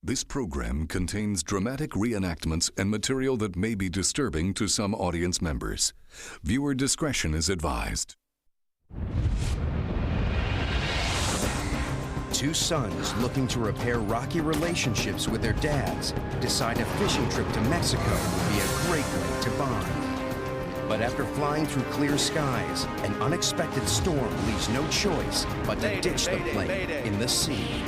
This program contains dramatic reenactments and material that may be disturbing to some audience members. Viewer discretion is advised. Two sons looking to repair rocky relationships with their dads decide a fishing trip to Mexico would be a great way to bond. But after flying through clear skies, an unexpected storm leaves no choice but to ditch the plane in the sea.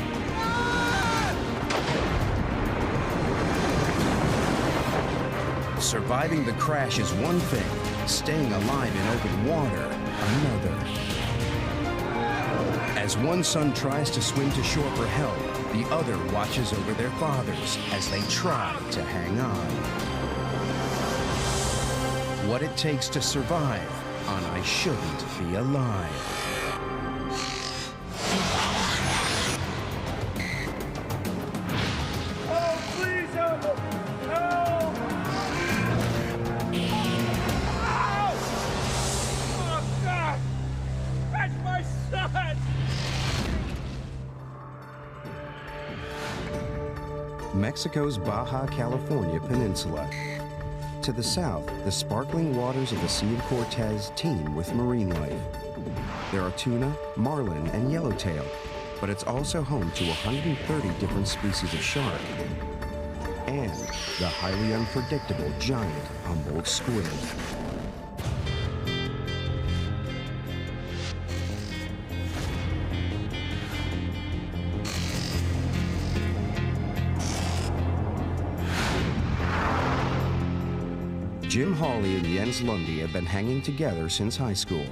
Surviving the crash is one thing, staying alive in open water, another. As one son tries to swim to shore for help, the other watches over their fathers as they try to hang on. What it takes to survive on I Shouldn't Be Alive. Mexico's Baja California Peninsula. To the south, the sparkling waters of the Sea of Cortez teem with marine life. There are tuna, marlin, and yellowtail, but it's also home to 130 different species of shark and the highly unpredictable giant Humboldt squid. Jim Hawley and Jens Lundy have been hanging together since high school.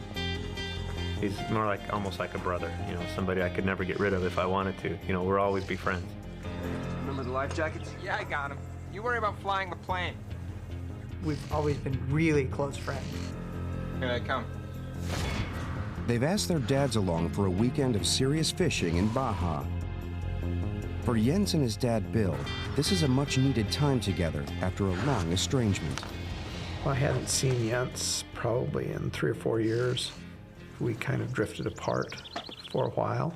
He's more like, almost like a brother, you know, somebody I could never get rid of if I wanted to. You know, we'll always be friends. Remember the life jackets? Yeah, I got him. You worry about flying the plane. We've always been really close friends. Here I come. They've asked their dads along for a weekend of serious fishing in Baja. For Jens and his dad, Bill, this is a much-needed time together after a long estrangement. Well, I hadn't seen Jens probably in 3 or 4 years. We kind of drifted apart for a while.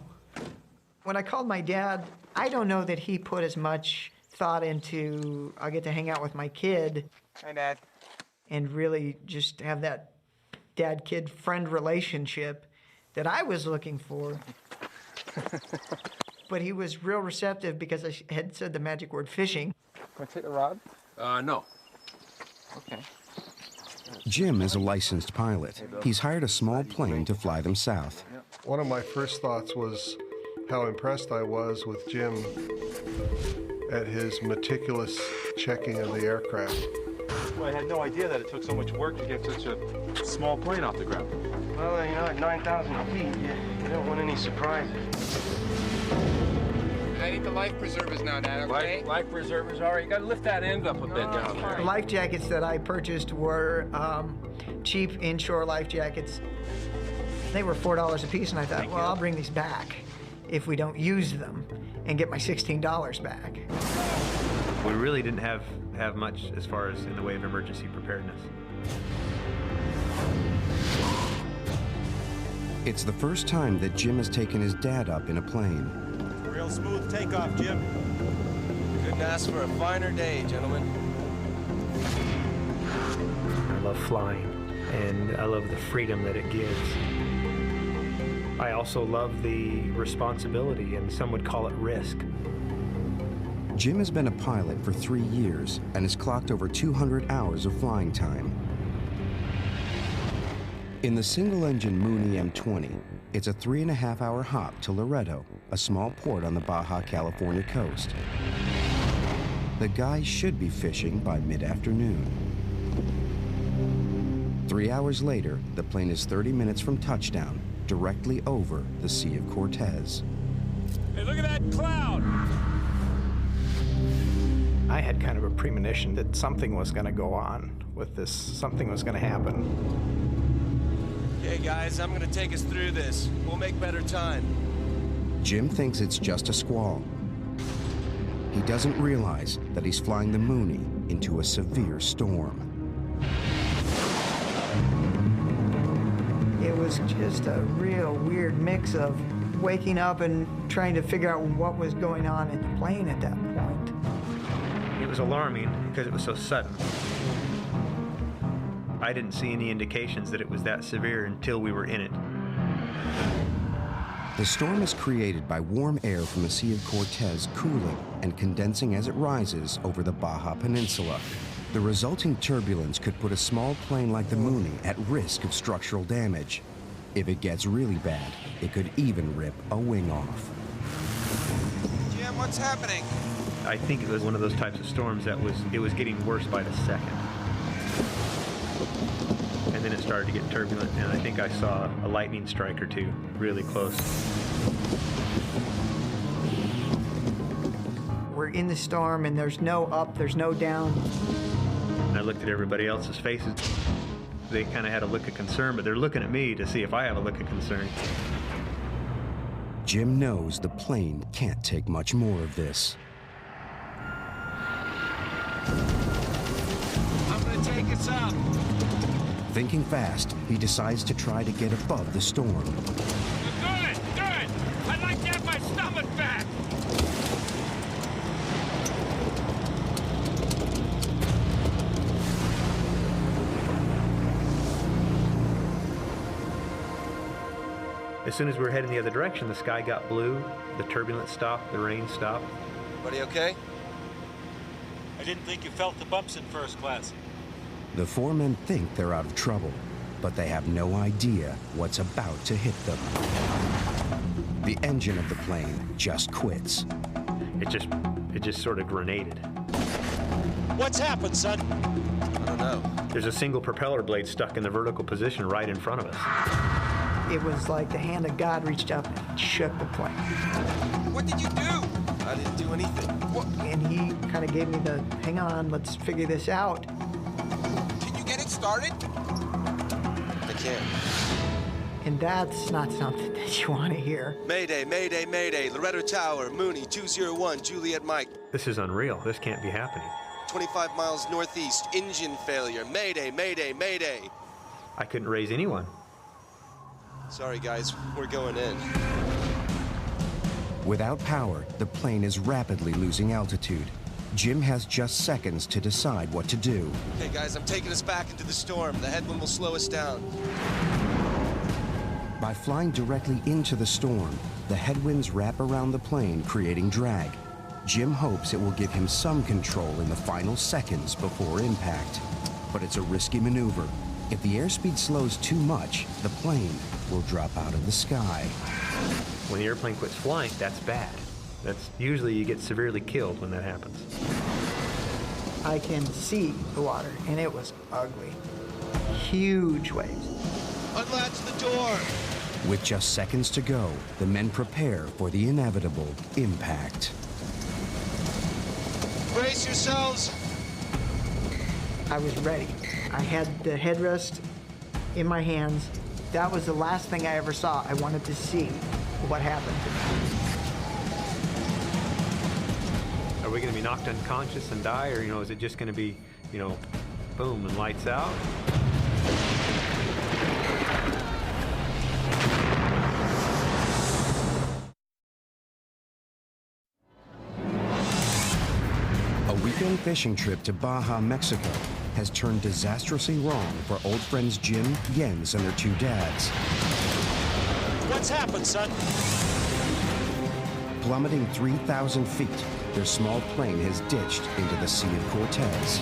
When I called my dad, I don't know that he put as much thought into, I'll get to hang out with my kid. Hi, Dad. And really just have that dad-kid friend relationship that I was looking for. But he was real receptive because I had said the magic word fishing. Want to take the rod? No. Okay. Jim is a licensed pilot. He's hired a small plane to fly them south. One of my first thoughts was how impressed I was with Jim at his meticulous checking of the aircraft. Well, I had no idea that it took so much work to get such a small plane off the ground. Well, you know, at 9,000 feet, you don't want any surprises. I need the life preservers now, Dad, okay? Life preservers, all right. You got to lift that end up a bit down The there. life jackets that I purchased were cheap inshore life jackets. They were $4 a piece, and I thought, well, I'll bring these back if we don't use them and get my $16 back. We really didn't have much as far as in the way of emergency preparedness. It's the first time that Jim has taken his dad up in a plane. Real smooth takeoff, Jim. Couldn't ask for a finer day, gentlemen. I love flying, and I love the freedom that it gives. I also love the responsibility, and some would call it risk. Jim has been a pilot for 3 years and has clocked over 200 hours of flying time. In the single-engine Mooney M20, it's a 3.5-hour hop to Laredo, a small port on the Baja California coast. The guy should be fishing by mid-afternoon. 3 hours later, the plane is 30 minutes from touchdown, directly over the Sea of Cortez. Hey, look at that cloud! I had kind of a premonition that something was going to go on with this, something was going to happen. Okay, guys, I'm gonna take us through this. We'll make better time. Jim thinks it's just a squall. He doesn't realize that he's flying the Mooney into a severe storm. It was just a real weird mix of waking up and trying to figure out what was going on in the plane at that point. It was alarming because it was so sudden. I didn't see any indications that it was that severe until we were in it. The storm is created by warm air from the Sea of Cortez cooling and condensing as it rises over the Baja Peninsula. The resulting turbulence could put a small plane like the Mooney at risk of structural damage. If it gets really bad, it could even rip a wing off. Jim, what's happening? I think it was one of those types of storms that it was getting worse by the second. And then it started to get turbulent, and I think I saw a lightning strike or two really close. We're in the storm, and there's no up, there's no down. And I looked at everybody else's faces. They kind of had a look of concern, but they're looking at me to see if I have a look of concern. Jim knows the plane can't take much more of this. I'm gonna take us up. Thinking fast, he decides to try to get above the storm. Good, good. I'd like to have my stomach back. As soon as we were heading the other direction, the sky got blue, the turbulence stopped, the rain stopped. Everybody okay? I didn't think you felt the bumps in first class. The four men think they're out of trouble, but they have no idea what's about to hit them. The engine of the plane just quits. It just sort of grenaded. What's happened, son? I don't know. There's a single propeller blade stuck in the vertical position right in front of us. It was like the hand of God reached up and shook the plane. What did you do? I didn't do anything. What? And he kind of gave me the, hang on, let's figure this out. Can you get it started? I can't. And that's not something that you want to hear. Mayday, mayday, mayday. Loretto Tower, Mooney, 201, Juliet Mike. This is unreal. This can't be happening. 25 miles northeast, engine failure. Mayday, mayday, mayday. I couldn't raise anyone. Sorry, guys, we're going in. Without power, the plane is rapidly losing altitude. Jim has just seconds to decide what to do. Okay, guys, I'm taking us back into the storm. The headwind will slow us down. By flying directly into the storm, the headwinds wrap around the plane, creating drag. Jim hopes it will give him some control in the final seconds before impact. But it's a risky maneuver. If the airspeed slows too much, the plane will drop out of the sky. When the airplane quits flying, that's bad. That's usually you get severely killed when that happens. I can see the water, and it was ugly. Huge waves. Unlatch the door. With just seconds to go, the men prepare for the inevitable impact. Brace yourselves. I was ready. I had the headrest in my hands. That was the last thing I ever saw. I wanted to see what happened to me. Are we going to be knocked unconscious and die, or is it just going to be, boom and lights out? A weekend fishing trip to Baja, Mexico has turned disastrously wrong for old friends Jim, Jens, and their two dads. What's happened, son? Plummeting 3,000 feet, their small plane has ditched into the Sea of Cortez.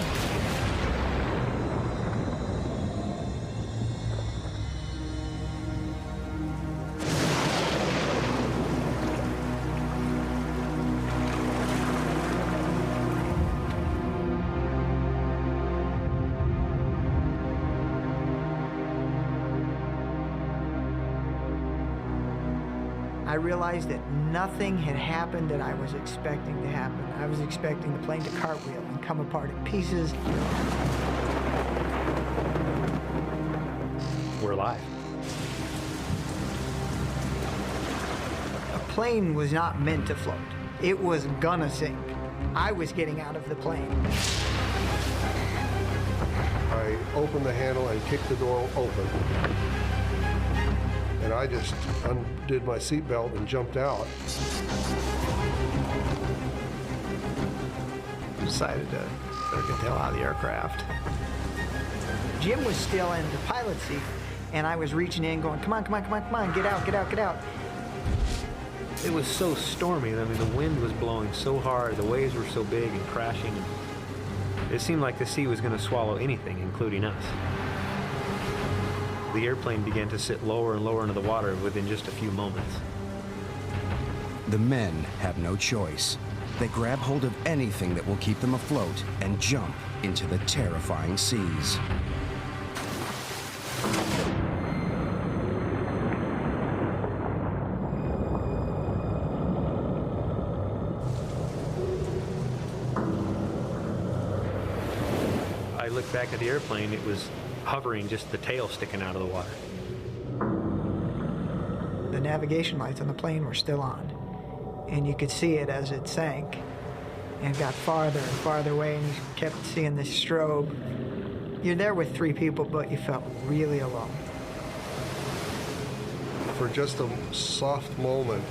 I realized that nothing had happened that I was expecting to happen. I was expecting the plane to cartwheel and come apart in pieces. We're alive. A plane was not meant to float. It was gonna sink. I was getting out of the plane. I opened the handle and kicked the door open. And I just undid my seatbelt and jumped out. decided to better get the hell out of the aircraft. Jim was still in the pilot seat, and I was reaching in going, come on, come on, come on, come on, get out, get out, get out. It was so stormy. I mean, the wind was blowing so hard, the waves were so big and crashing. It seemed like the sea was going to swallow anything, including us. The airplane began to sit lower and lower into the water within just a few moments. The men have no choice. They grab hold of anything that will keep them afloat and jump into the terrifying seas. I looked back at the airplane, it was hovering, just the tail sticking out of the water. The navigation lights on the plane were still on, and you could see it as it sank and got farther and farther away, and you kept seeing this strobe. You're there with 3 people, but you felt really alone. For just a soft moment,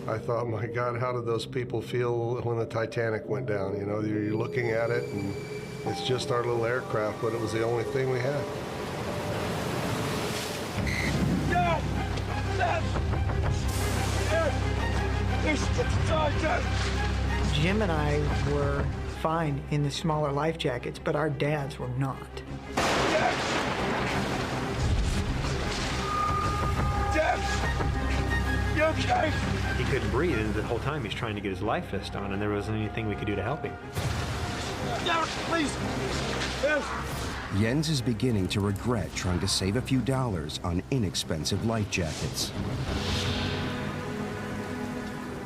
I thought, my God, how did those people feel when the Titanic went down? You know, you're looking at it, and it's just our little aircraft, but it was the only thing we had. Jim and I were fine in the smaller life jackets, but our dads were not. You okay? He couldn't breathe, and the whole time he's trying to get his life vest on, and there wasn't anything we could do to help him. Yeah, please. Yes. Jens is beginning to regret trying to save a few dollars on inexpensive life jackets.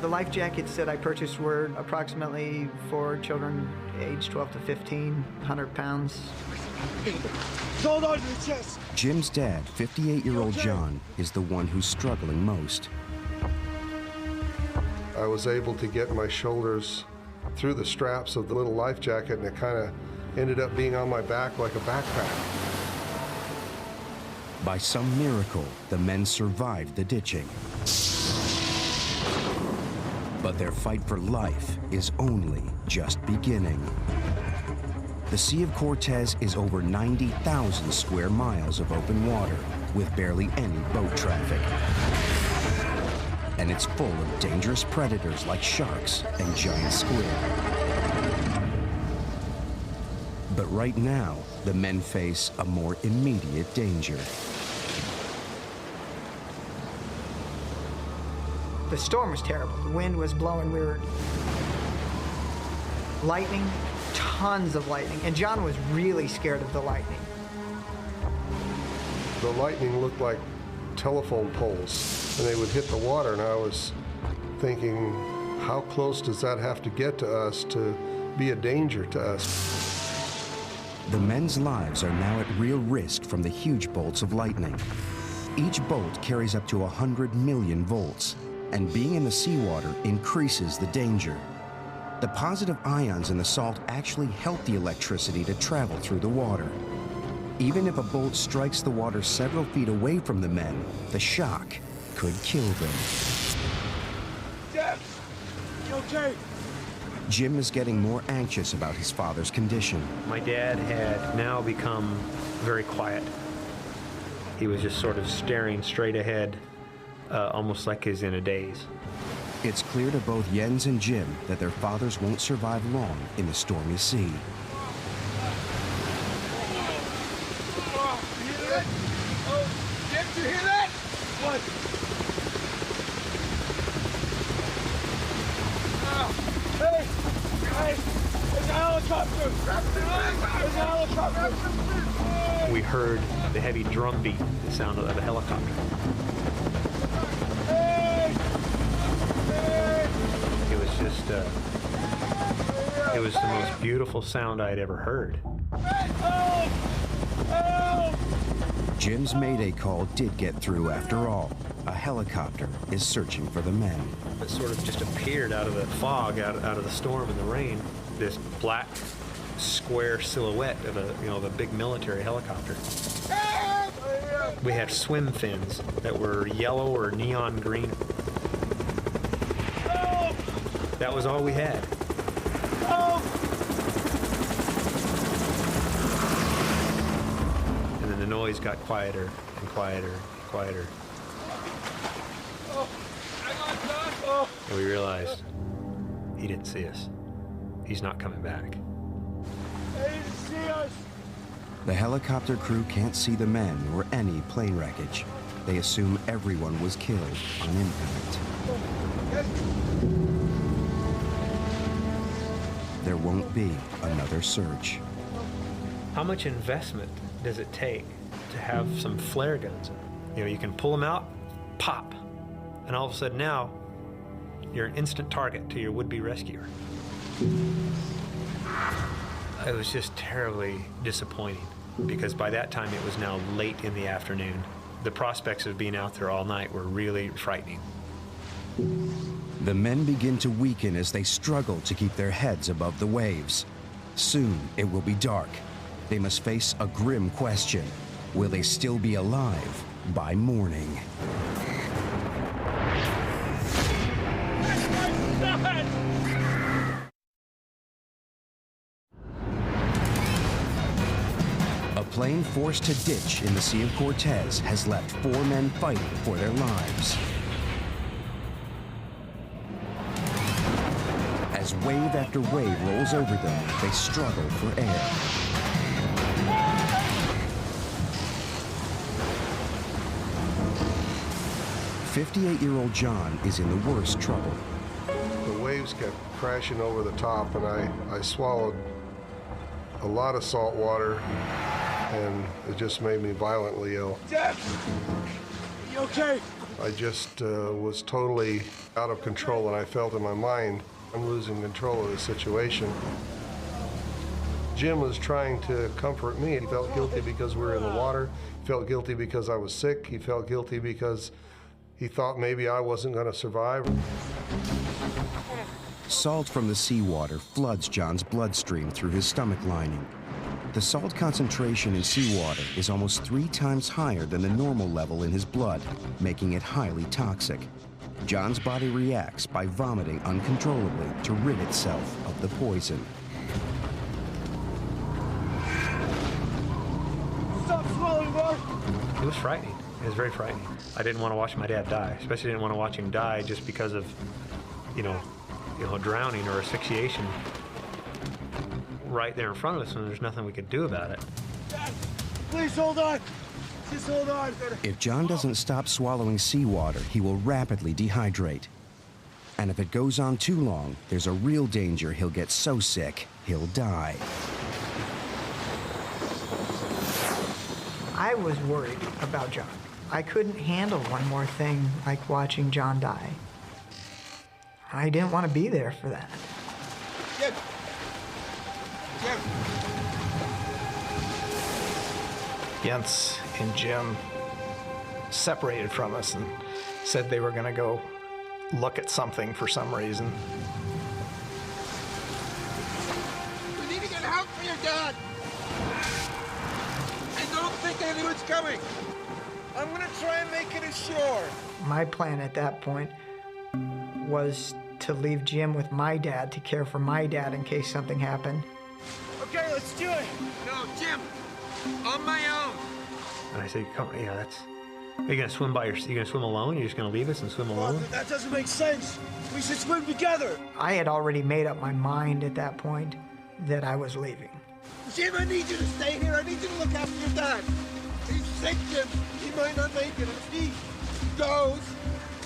The life jackets that I purchased were approximately for children aged 12 to 15, 100 pounds. Hold on to the chest. Jim's dad, 58-year-old John, is the one who's struggling most. I was able to get my shoulders through the straps of the little life jacket, and it kind of ended up being on my back like a backpack. By some miracle, the men survived the ditching. But their fight for life is only just beginning. The Sea of Cortez is over 90,000 square miles of open water with barely any boat traffic. And it's full of dangerous predators like sharks and giant squid. But right now, the men face a more immediate danger. The storm was terrible. The wind was blowing. We were lightning, tons of lightning, and John was really scared of the lightning. The lightning looked like telephone poles, and they would hit the water, and I was thinking, how close does that have to get to us to be a danger to us? The men's lives are now at real risk from the huge bolts of lightning. Each bolt carries up to 100 million volts, and being in the seawater increases the danger. The positive ions in the salt actually help the electricity to travel through the water. Even if a bolt strikes the water several feet away from the men, the shock could kill them. Dad, you okay? Jim is getting more anxious about his father's condition. My dad had now become very quiet. He was just sort of staring straight ahead, almost like he's in a daze. It's clear to both Jens and Jim that their fathers won't survive long in the stormy sea. You hear that? Oh, did you hear that? What? Hey! Hey! There's a helicopter! There's a helicopter! We heard the heavy drum beat, the sound of a helicopter. It was just, it was the most beautiful sound I'd ever heard. Help! Help! Jim's mayday call did get through after all. A helicopter is searching for the men. It sort of just appeared out of the fog, out of the storm and the rain, this black square silhouette of a big military helicopter. We had swim fins that were yellow or neon green. That was all we had. noise got quieter and quieter and quieter. Oh, hang on, son. Oh. And we realized he didn't see us. He's not coming back. They didn't see us. The helicopter crew can't see the men or any plane wreckage. They assume everyone was killed on impact. There won't be another search. How much investment does it take to have some flare guns? You know, you can pull them out, pop, and all of a sudden now, you're an instant target to your would-be rescuer. It was just terribly disappointing because by that time it was now late in the afternoon. The prospects of being out there all night were really frightening. The men begin to weaken as they struggle to keep their heads above the waves. Soon it will be dark. They must face a grim question. Will they still be alive by morning? That's my son! A plane forced to ditch in the Sea of Cortez has left 4 men fighting for their lives. As wave after wave rolls over them, they struggle for air. 58-year-old John is in the worst trouble. The waves kept crashing over the top, and I swallowed a lot of salt water, and it just made me violently ill. Dad! You okay? I just was totally out of control, and I felt in my mind I'm losing control of the situation. Jim was trying to comfort me. He felt guilty because we were in the water. He felt guilty because I was sick. He felt guilty because he thought maybe I wasn't going to survive. Salt from the seawater floods John's bloodstream through his stomach lining. The salt concentration in seawater is almost 3 times higher than the normal level in his blood, making it highly toxic. John's body reacts by vomiting uncontrollably to rid itself of the poison. Stop swallowing, boy! It was frightening. It was very frightening. I didn't want to watch my dad die, especially didn't want to watch him die just because of, you know, drowning or asphyxiation right there in front of us, and there's nothing we could do about it. Dad, please hold on. Just hold on. If John doesn't stop swallowing seawater, he will rapidly dehydrate. And if it goes on too long, there's a real danger he'll get so sick, he'll die. I was worried about John. I couldn't handle one more thing like watching John die. I didn't want to be there for that. Jim! Jim! Jens and Jim separated from us and said they were going to go look at something for some reason. We need to get help for your dad! I don't think anyone's coming! I'm gonna try and make it ashore! My plan at that point was to leave Jim with my dad to care for my dad in case something happened. Okay, let's do it! No, Jim! On my own! And I said, "Come, yeah, that's. Are you gonna swim by yourself? You gonna swim alone? You're just gonna leave us and swim alone?" Well, that doesn't make sense. We should swim together. I had already made up my mind at that point that I was leaving. Jim, I need you to stay here. I need you to look after your dad. He's sick, Jim. He might not make it. If he goes,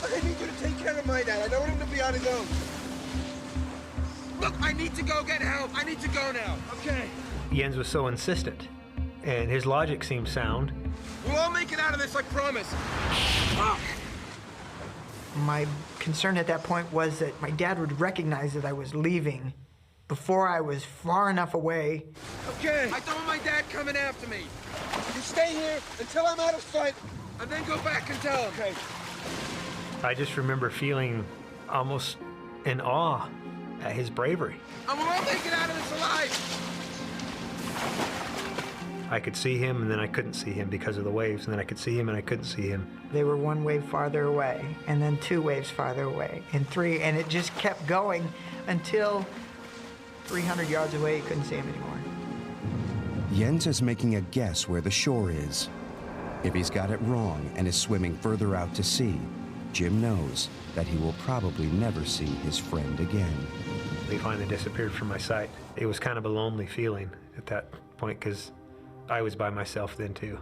I need you to take care of my dad. I don't want him to be on his own. Look, I need to go get help. I need to go now. Okay. Jens was so insistent, and his logic seemed sound. We'll all make it out of this, I promise. Oh. My concern at that point was that my dad would recognize that I was leaving before I was far enough away. Okay. I don't want my dad coming after me. You stay here until I'm out of sight, and then go back and tell him. Okay. I just remember feeling almost in awe at his bravery. And we'll all make it out of this alive. I could see him, and then I couldn't see him because of the waves, and then I could see him, and I couldn't see him. They were 1 wave farther away, and then 2 waves farther away, and 3, and it just kept going until 300 yards away, you couldn't see him anymore. Jens is making a guess where the shore is. If he's got it wrong and is swimming further out to sea, Jim knows that he will probably never see his friend again. They finally disappeared from my sight. It was kind of a lonely feeling at that point because I was by myself then too.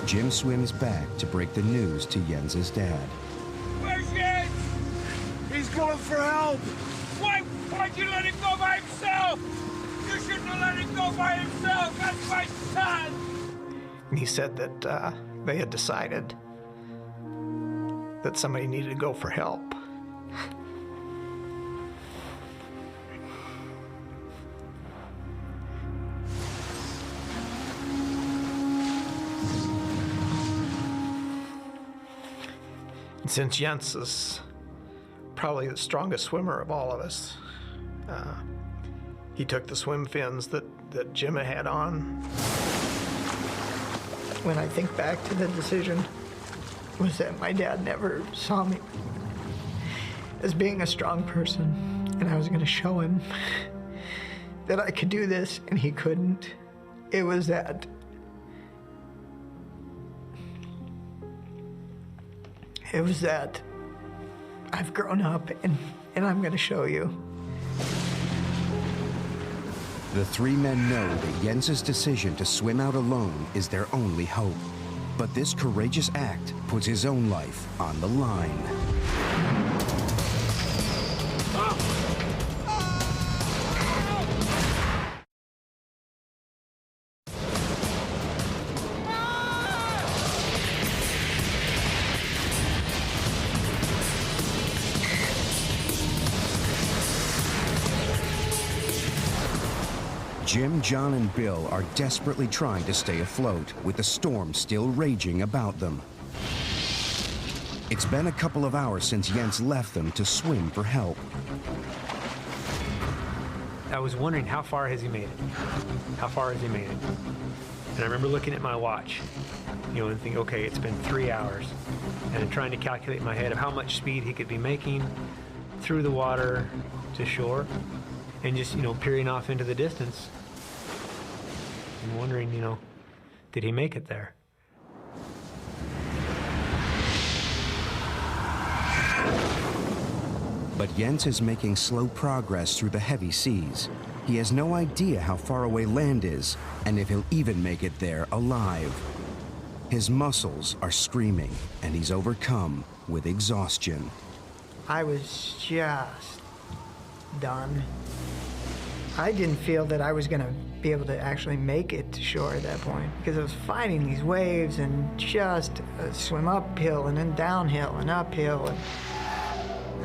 Jim swims back to break the news to Jens's dad. Where's Jens? He's going for help. Why'd you let him go by himself? You shouldn't have let him go by himself. That's my son. He said that they had decided that somebody needed to go for help. And since Jens is probably the strongest swimmer of all of us, he took the swim fins that Jim had on. When I think back to the decision, was that my dad never saw me as being a strong person, and I was going to show him that I could do this, and he couldn't. It was that. It was that I've grown up, and I'm going to show you. The three men know that Jens's decision to swim out alone is their only hope. But this courageous act puts his own life on the line. Jim, John, and Bill are desperately trying to stay afloat with the storm still raging about them. It's been a couple of hours since Jens left them to swim for help. I was wondering, how far has he made it? How far has he made it? And I remember looking at my watch, and thinking, okay, it's been 3 hours. And then trying to calculate in my head of how much speed he could be making through the water to shore. And just, peering off into the distance and wondering, did he make it there? But Jens is making slow progress through the heavy seas. He has no idea how far away land is and if he'll even make it there alive. His muscles are screaming and he's overcome with exhaustion. I was just done. I didn't feel that I was going to be able to actually make it to shore at that point because I was fighting these waves and just swim uphill and then downhill and uphill. And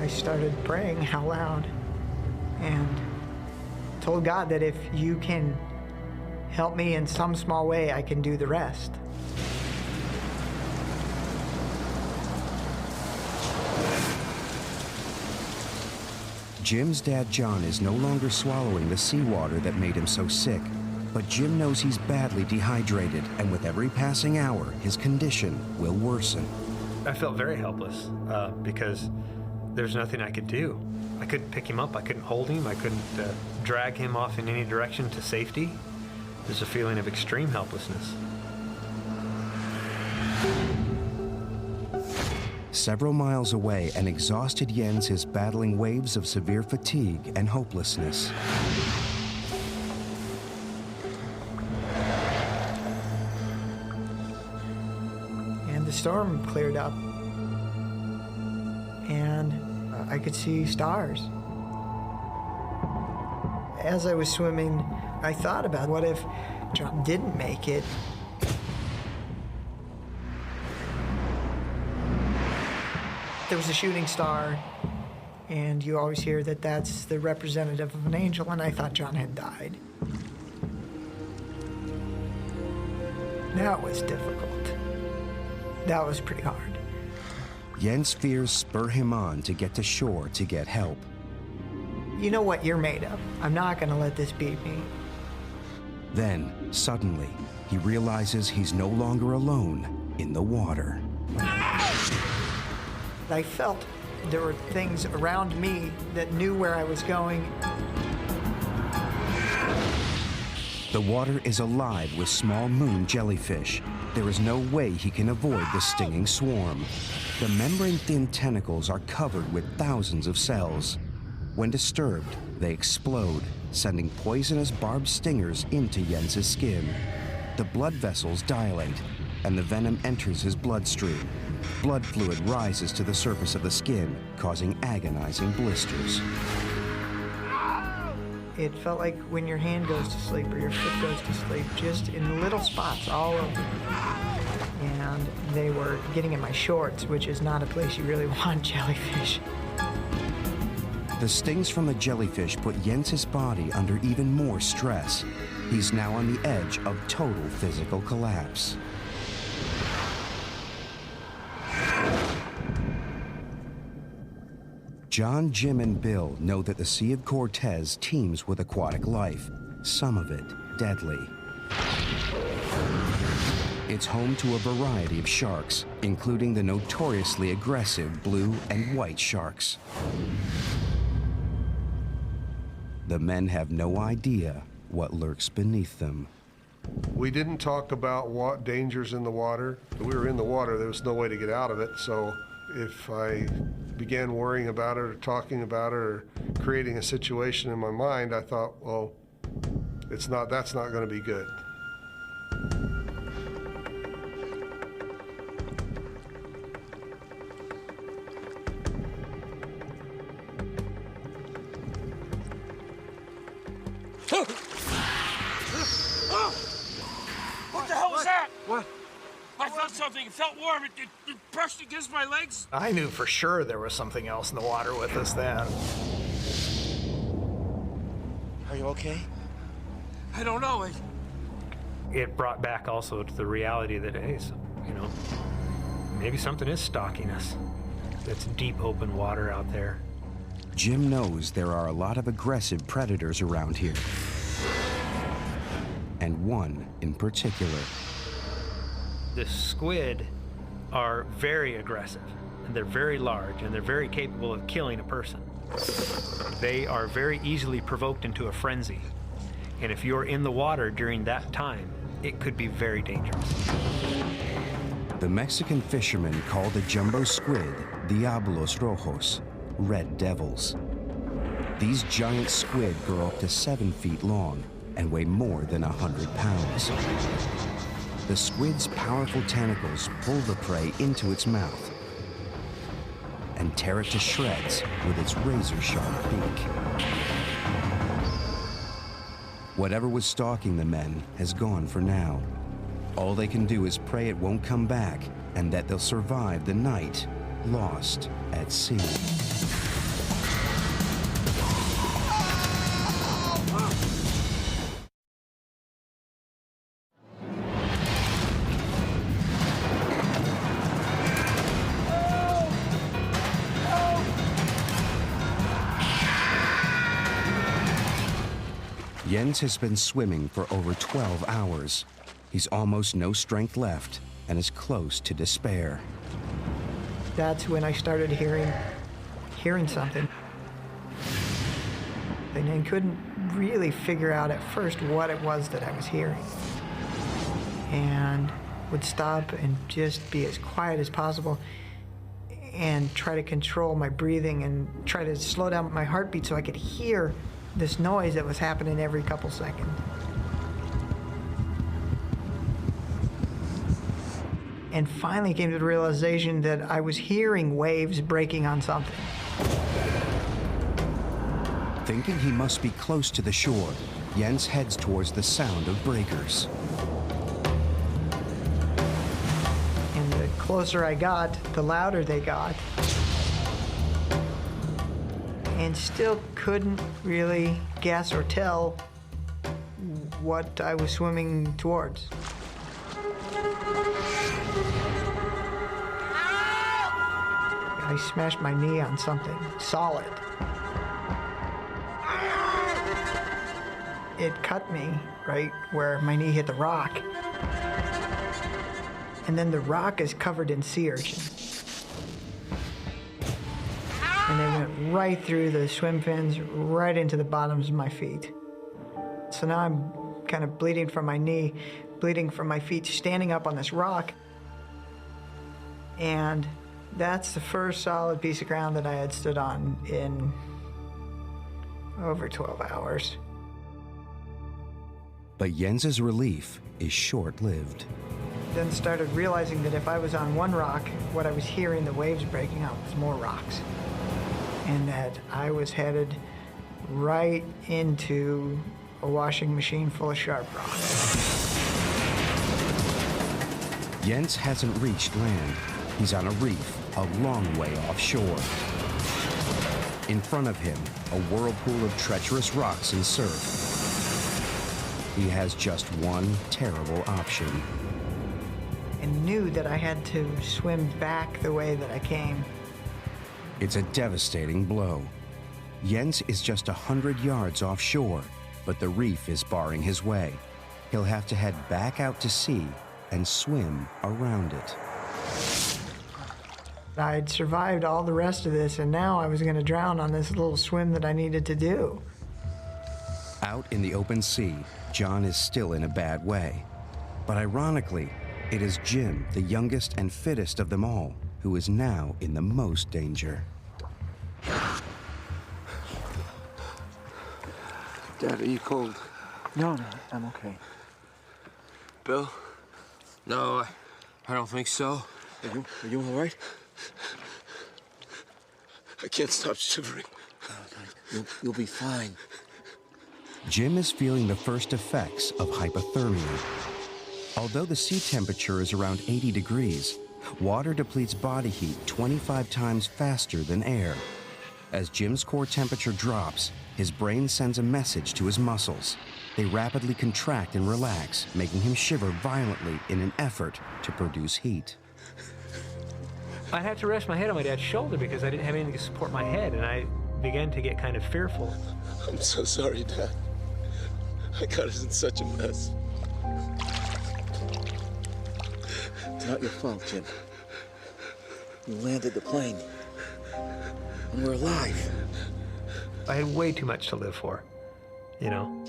I started praying out loud and told God that if you can help me in some small way, I can do the rest. Jim's dad, John, is no longer swallowing the seawater that made him so sick, but Jim knows he's badly dehydrated, and with every passing hour, his condition will worsen. I felt very helpless because there's nothing I could do. I couldn't pick him up, I couldn't hold him, I couldn't drag him off in any direction to safety. There's a feeling of extreme helplessness. Several miles away, an exhausted Jens is battling waves of severe fatigue and hopelessness. And the storm cleared up, and I could see stars. As I was swimming, I thought about what if John didn't make it. There was a shooting star, and you always hear that that's the representative of an angel, and I thought John had died. That was difficult. That was pretty hard. Jens' fears spur him on to get to shore to get help. You know what you're made of. I'm not going to let this beat me. Then, suddenly, he realizes he's no longer alone in the water. I felt There were things around me that knew where I was going. The water is alive with small moon jellyfish. There is no way he can avoid the stinging swarm. The membrane-thin tentacles are covered with thousands of cells. When disturbed, they explode, sending poisonous barbed stingers into Jens's skin. The blood vessels dilate, and the venom enters his bloodstream. Blood fluid rises to the surface of the skin, causing agonizing blisters. It felt like when your hand goes to sleep or your foot goes to sleep, just in little spots all over. And they were getting in my shorts, which is not a place you really want jellyfish. The stings from the jellyfish put Jens's body under even more stress. He's now on the edge of total physical collapse. John, Jim, and Bill know that the Sea of Cortez teems with aquatic life, some of it deadly. It's home to a variety of sharks, including the notoriously aggressive blue and white sharks. The men have no idea what lurks beneath them. We didn't talk about what dangers in the water. We were in the water, there was no way to get out of it, so if I began worrying about it or talking about it or creating a situation in my mind, I thought, well, that's not going to be good. What the hell was that? What? I felt something. It felt warm. It brushed against my legs. I knew for sure there was something else in the water with us then. Are you okay? I don't know. It brought back also to the reality that, hey, maybe something is stalking us. It's deep open water out there. Jim knows there are a lot of aggressive predators around here. And one in particular. The squid are very aggressive, and they're very large, and they're very capable of killing a person. They are very easily provoked into a frenzy, and if you're in the water during that time, it could be very dangerous. The Mexican fishermen call the jumbo squid Diablos Rojos, red devils. These giant squid grow up to 7 feet long and weigh more than 100 pounds. The squid's powerful tentacles pull the prey into its mouth and tear it to shreds with its razor-sharp beak. Whatever was stalking the men has gone for now. All they can do is pray it won't come back and that they'll survive the night lost at sea. Jens has been swimming for over 12 hours. He's almost no strength left and is close to despair. That's when I started hearing something. And I couldn't really figure out at first what it was that I was hearing. And would stop and just be as quiet as possible and try to control my breathing and try to slow down my heartbeat so I could hear this noise that was happening every couple seconds. And finally came to the realization that I was hearing waves breaking on something. Thinking he must be close to the shore, Jens heads towards the sound of breakers. And the closer I got, the louder they got. And still couldn't really guess or tell what I was swimming towards. I smashed my knee on something solid. It cut me right where my knee hit the rock. And then the rock is covered in sea urchin. and they went right through the swim fins, right into the bottoms of my feet. So now I'm kind of bleeding from my knee, bleeding from my feet, standing up on this rock. And that's the first solid piece of ground that I had stood on in over 12 hours. But Jens's relief is short-lived. Then started realizing that if I was on one rock, what I was hearing, the waves breaking up, was more rocks. And that I was headed right into a washing machine full of sharp rocks. Jens hasn't reached land. He's on a reef, a long way offshore. In front of him, a whirlpool of treacherous rocks and surf. He has just one terrible option. And knew that I had to swim back the way that I came. It's a devastating blow. Jens is just 100 yards offshore, but the reef is barring his way. He'll have to head back out to sea and swim around it. I'd survived all the rest of this, and now I was going to drown on this little swim that I needed to do. Out in the open sea, John is still in a bad way. But ironically, it is Jim, the youngest and fittest of them all, who is now in the most danger. Dad, are you cold? No, I'm okay. Bill? No, I don't think so. Are you all right? I can't stop shivering. You'll be fine. Jim is feeling the first effects of hypothermia. Although the sea temperature is around 80 degrees, water depletes body heat 25 times faster than air. As Jim's core temperature drops, his brain sends a message to his muscles. They rapidly contract and relax, making him shiver violently in an effort to produce heat. I had to rest my head on my dad's shoulder because I didn't have anything to support my head, and I began to get kind of fearful. I'm so sorry, Dad. I got us in such a mess. It's not your fault, Jim. You landed the plane. And we're alive. I had way too much to live for, you know?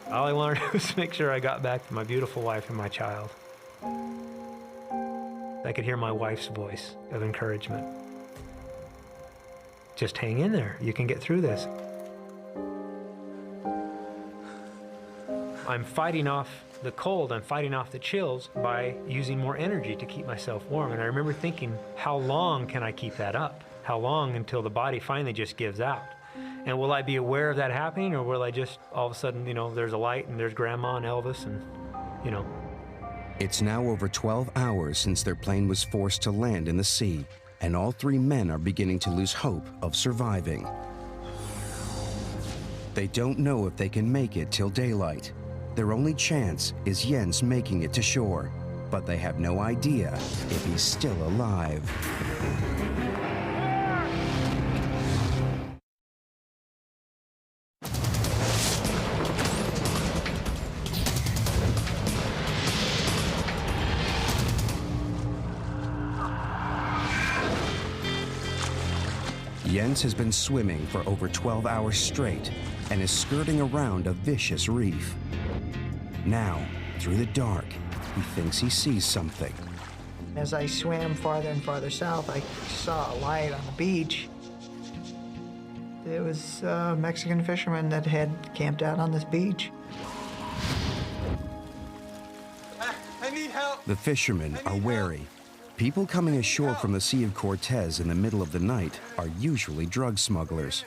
All I wanted was to make sure I got back to my beautiful wife and my child. I could hear my wife's voice of encouragement. Just hang in there. You can get through this. I'm fighting off the cold, I'm fighting off the chills by using more energy to keep myself warm. And I remember thinking, how long can I keep that up? How long until the body finally just gives out? And will I be aware of that happening, or will I just, all of a sudden, you know, there's a light and there's Grandma and Elvis and, you know. It's now over 12 hours since their plane was forced to land in the sea, and all three men are beginning to lose hope of surviving. They don't know if they can make it till daylight. Their only chance is Jens making it to shore, but they have no idea if he's still alive. Jens has been swimming for over 12 hours straight and is skirting around a vicious reef. Now, through the dark, he thinks he sees something. As I swam farther and farther south, I saw a light on the beach. It was a Mexican fisherman that had camped out on this beach. I need help. The fishermen are wary. People coming ashore from the Sea of Cortez in the middle of the night are usually drug smugglers.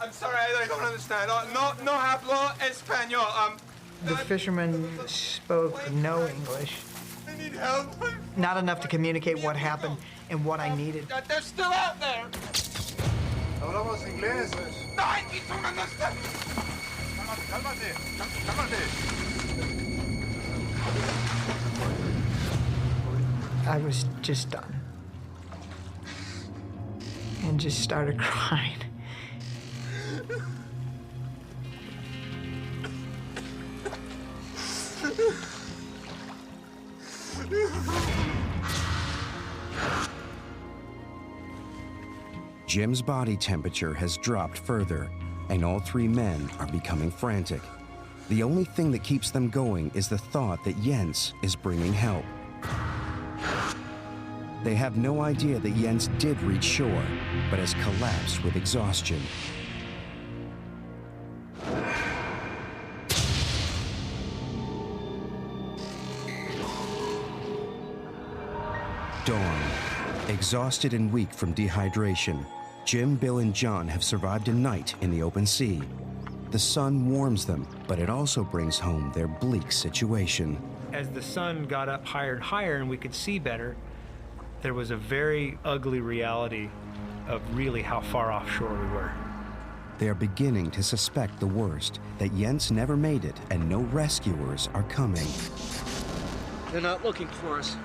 I'm sorry, I don't understand. No hablo español. The fisherman spoke no English. I need help. Not enough to communicate what happened and what I needed. They're still out there. Hablamos inglés. No, I don't understand. Cálmate. I was just done. And just started crying. Jim's body temperature has dropped further, and all three men are becoming frantic. The only thing that keeps them going is the thought that Jens is bringing help. They have no idea that Jens did reach shore, but has collapsed with exhaustion. Dawn. Exhausted and weak from dehydration, Jim, Bill, and John have survived a night in the open sea. The sun warms them, but it also brings home their bleak situation. As the sun got up higher and higher and we could see better, there was a very ugly reality of really how far offshore we were. They are beginning to suspect the worst, that Jens never made it and no rescuers are coming. They're not looking for us.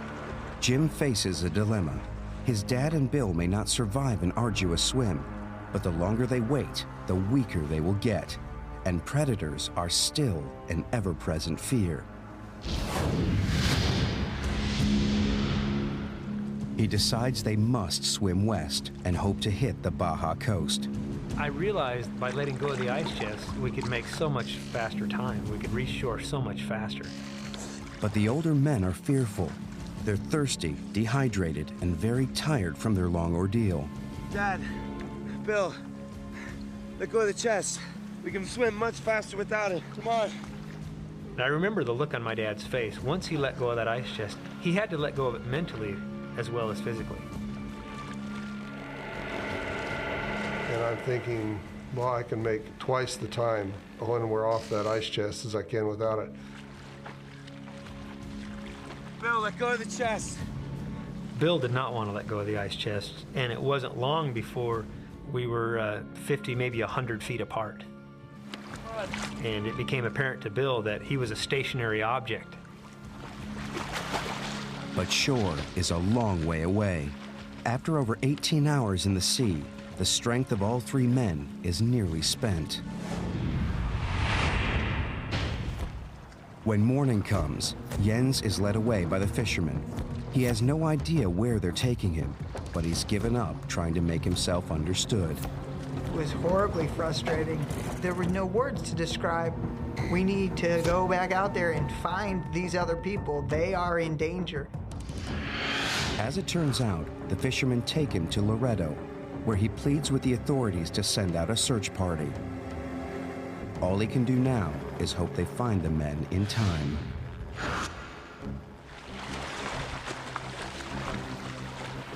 Jim faces a dilemma. His dad and Bill may not survive an arduous swim, but the longer they wait, the weaker they will get, and predators are still an ever-present fear. He decides they must swim west and hope to hit the Baja coast. I realized by letting go of the ice chest, we could make so much faster time. We could reach shore so much faster. But the older men are fearful. They're thirsty, dehydrated, and very tired from their long ordeal. Dad, Bill, let go of the chest. We can swim much faster without it. Come on. And I remember the look on my dad's face. Once he let go of that ice chest, he had to let go of it mentally as well as physically. And I'm thinking, well, I can make twice the time when we're off that ice chest as I can without it. Bill, let go of the chest. Bill did not want to let go of the ice chest, and it wasn't long before we were 50, maybe 100 feet apart. And it became apparent to Bill that he was a stationary object. But shore is a long way away. After over 18 hours in the sea, the strength of all three men is nearly spent. When morning comes, Jens is led away by the fishermen. He has no idea where they're taking him, but he's given up trying to make himself understood. It was horribly frustrating. There were no words to describe. We need to go back out there and find these other people. They are in danger. As it turns out, the fishermen take him to Loretto, where he pleads with the authorities to send out a search party. All he can do now is hope they find the men in time.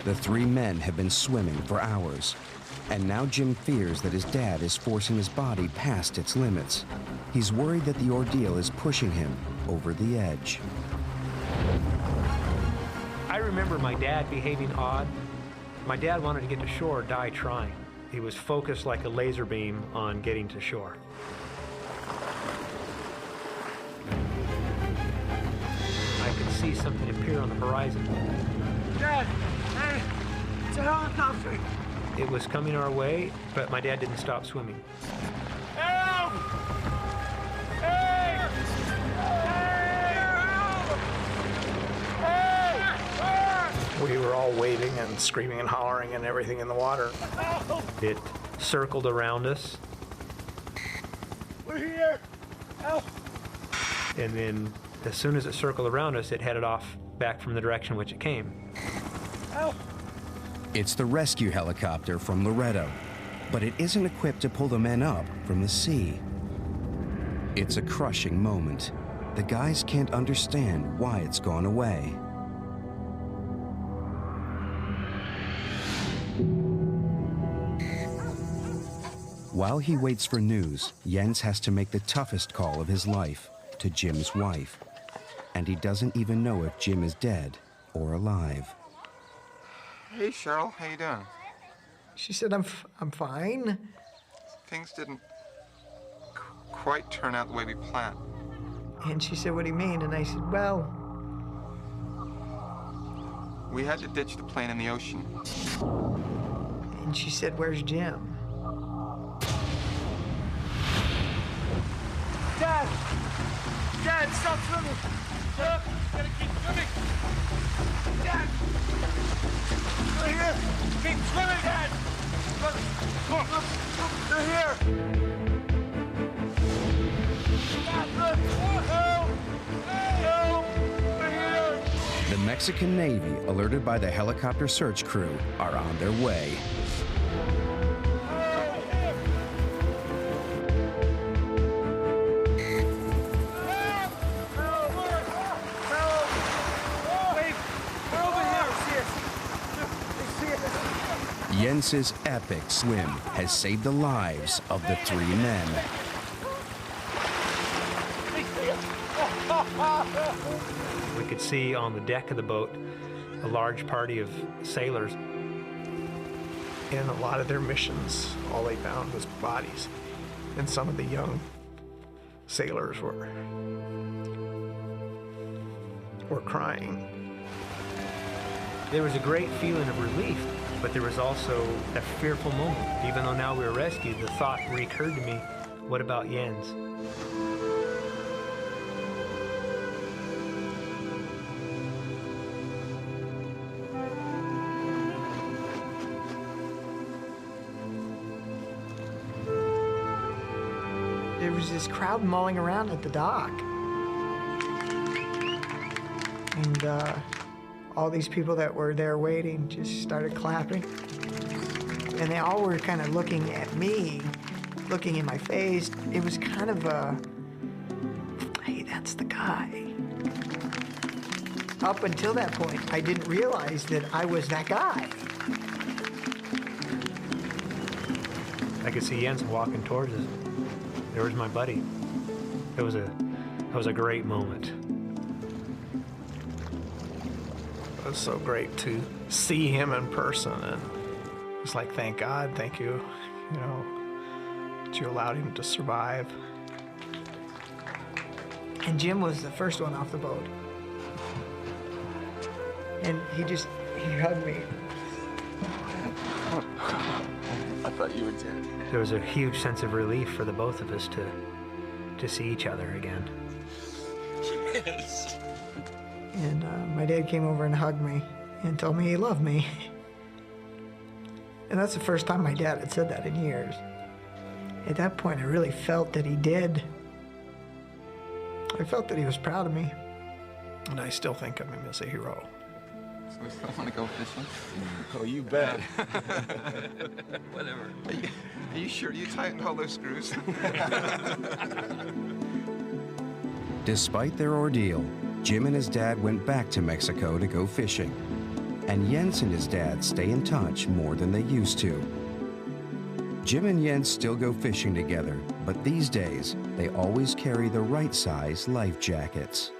The three men have been swimming for hours, and now Jim fears that his dad is forcing his body past its limits. He's worried that the ordeal is pushing him over the edge. I remember my dad behaving odd. My dad wanted to get to shore or die trying. He was focused like a laser beam on getting to shore. I could see something appear on the horizon. Dad, hey, it's a helicopter. It was coming our way, but my dad didn't stop swimming. Help! Hey! We were all waving and screaming and hollering and everything in the water. It circled around us. We're here. Help! And then as soon as it circled around us, it headed off back from the direction which it came. Help! It's the rescue helicopter from Loretto, but it isn't equipped to pull the men up from the sea. It's a crushing moment. The guys can't understand why it's gone away. While he waits for news, Jens has to make the toughest call of his life to Jim's wife. And he doesn't even know if Jim is dead or alive. Hey, Cheryl, how you doing? She said, I'm fine. Things didn't quite turn out the way we planned. And she said, what do you mean? And I said, well... We had to ditch the plane in the ocean. And she said, where's Jim? Dad! Dad, stop swimming! Look, gotta keep swimming. Dad! We're here! Keep swimming, Dad. They're here! The Mexican Navy, alerted by the helicopter search crew, are on their way. Jens's epic swim has saved the lives of the 3 men. We could see on the deck of the boat a large party of sailors. In a lot of their missions, all they found was bodies. And some of the young sailors were crying. There was a great feeling of relief, but there was also a fearful moment. Even though now we were rescued, the thought recurred to me, what about Jens? There was this crowd mulling around at the dock. And all these people that were there waiting just started clapping. And they all were kind of looking at me, looking in my face. It was kind of a, hey, that's the guy. Up until that point, I didn't realize that I was that guy. I could see Jens walking towards us. There was my buddy. It was a great moment. It was so great to see him in person, and it's like, thank God, thank you, you know, that you allowed him to survive. And Jim was the first one off the boat. And he hugged me. I thought you were dead. There was a huge sense of relief for the both of us to see each other again. Yes. And my dad came over and hugged me and told me he loved me. And that's the first time my dad had said that in years. At that point, I really felt that he did. I felt that he was proud of me. And I still think of him as a hero. So we still want to go fishing? Oh, you bet. Whatever. Are you sure you tightened all those screws? Despite their ordeal, Jim and his dad went back to Mexico to go fishing. And Jens and his dad stay in touch more than they used to. Jim and Jens still go fishing together, but these days, they always carry the right size life jackets.